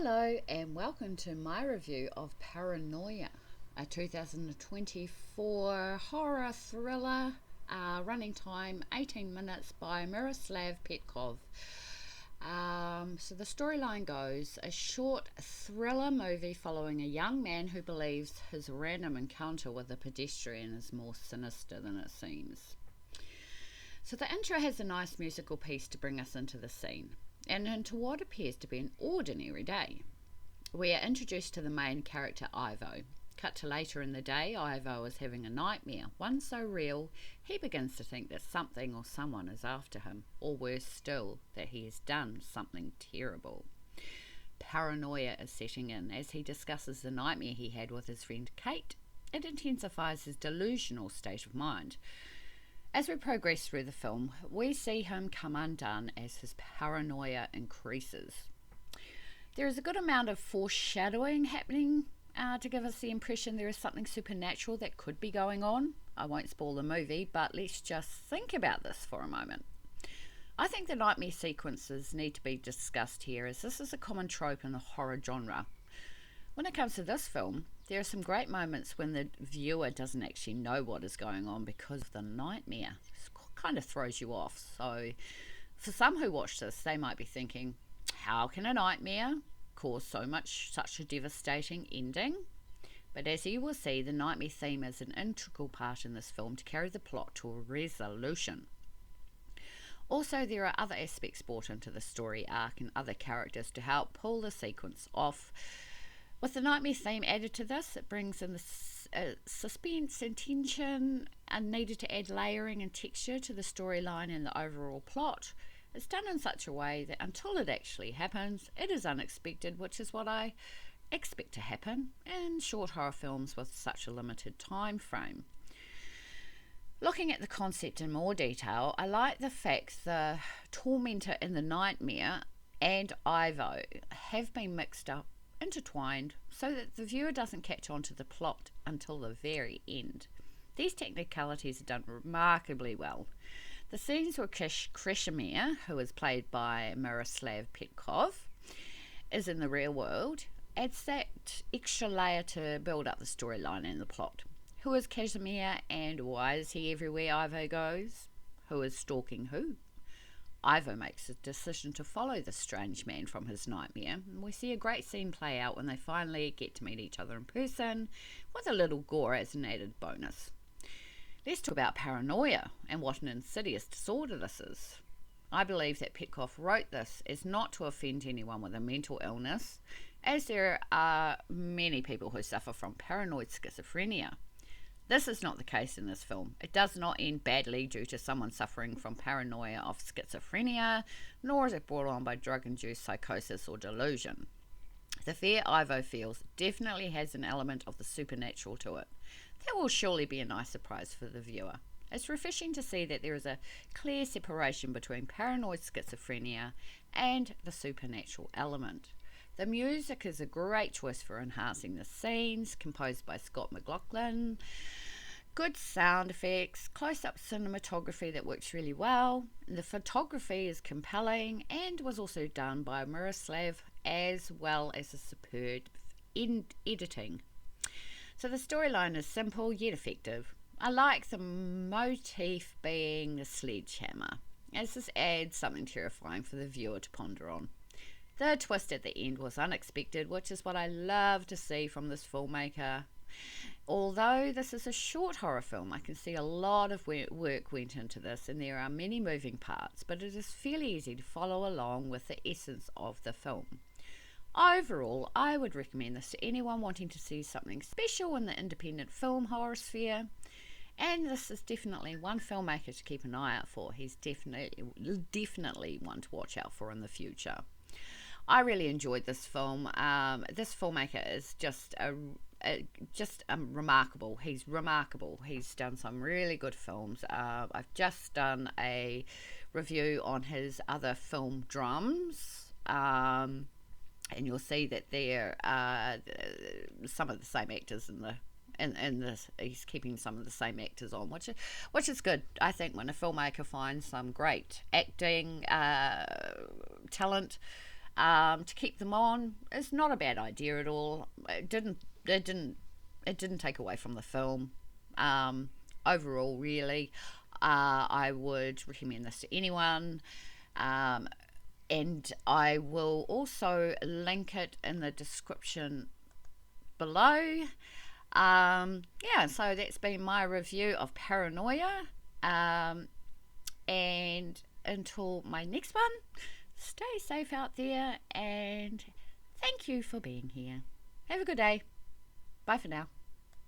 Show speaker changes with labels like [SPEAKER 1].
[SPEAKER 1] Hello and welcome to my review of Paranoia, a 2024 horror thriller, running time 18 minutes by Miroslav Petkov. So the storyline goes, a short thriller movie following a young man who believes his random encounter with a pedestrian is more sinister than it seems. So the intro has a nice musical piece to bring us into the scene and into what appears to be an ordinary day. We are introduced to the main character, Ivo. Cut to later in the day, Ivo is having a nightmare, one so real he begins to think that something or someone is after him, or worse still, that he has done something terrible. Paranoia is setting in as he discusses the nightmare he had with his friend Kate. It intensifies his delusional state of mind. As we progress through the film, we see him come undone as his paranoia increases. There is a good amount of foreshadowing happening to give us the impression there is something supernatural that could be going on. I won't spoil the movie, but let's just think about this for a moment. I think the nightmare sequences need to be discussed here, as this is a common trope in the horror genre. When it comes to this film, there are some great moments when the viewer doesn't actually know what is going on because of the nightmare. It kind of throws you off. So for some who watch this, they might be thinking, how can a nightmare cause such a devastating ending? But as you will see, the nightmare theme is an integral part in this film to carry the plot to a resolution. Also, there are other aspects brought into the story arc and other characters to help pull the sequence off. With the nightmare theme added to this, it brings in the suspense and tension and needed to add layering and texture to the storyline and the overall plot. It's done in such a way that until it actually happens, it is unexpected, which is what I expect to happen in short horror films with such a limited time frame. Looking at the concept in more detail, I like the fact the tormentor in the nightmare and Ivo have been mixed up, intertwined, so that the viewer doesn't catch on to the plot until the very end. These technicalities are done remarkably well. The scenes where Krishimir, who is played by Miroslav Petkov, is in the real world, adds that extra layer to build up the storyline and the plot. Who is Krishimir and why is he everywhere Ivo goes? Who is stalking who? Ivo makes a decision to follow the strange man from his nightmare, and we see a great scene play out when they finally get to meet each other in person, with a little gore as an added bonus. Let's talk about paranoia and what an insidious disorder this is. I believe that Petkov wrote this as not to offend anyone with a mental illness, as there are many people who suffer from paranoid schizophrenia. This is not the case in this film. It does not end badly due to someone suffering from paranoia of schizophrenia, nor is it brought on by drug-induced psychosis or delusion. The fear Ivo feels definitely has an element of the supernatural to it. That will surely be a nice surprise for the viewer. It's refreshing to see that there is a clear separation between paranoid schizophrenia and the supernatural element. The music is a great choice for enhancing the scenes, composed by Scott McLaughlin. Good sound effects, close-up cinematography that works really well. The photography is compelling and was also done by Miroslav, as well as a superb editing. So the storyline is simple yet effective. I like the motif being the sledgehammer, as this adds something terrifying for the viewer to ponder on. The twist at the end was unexpected, which is what I love to see from this filmmaker. Although this is a short horror film, I can see a lot of work went into this and there are many moving parts, but it is fairly easy to follow along with the essence of the film. Overall, I would recommend this to anyone wanting to see something special in the independent film horror sphere, and this is definitely one filmmaker to keep an eye out for. He's definitely one to watch out for in the future. I really enjoyed this film. This filmmaker is just remarkable. He's remarkable. He's done some really good films. I've just done a review on his other film, Drums, and you'll see that there are some of the same actors in this. He's keeping some of the same actors on, which is good. I think when a filmmaker finds some great acting talent, to keep them on is not a bad idea at all. It didn't take away from the film. Overall, really, I would recommend this to anyone. And I will also link it in the description below. Yeah, so that's been my review of Paranoia. And until my next one, stay safe out there, and thank you for being here. Have a good day. Bye for now.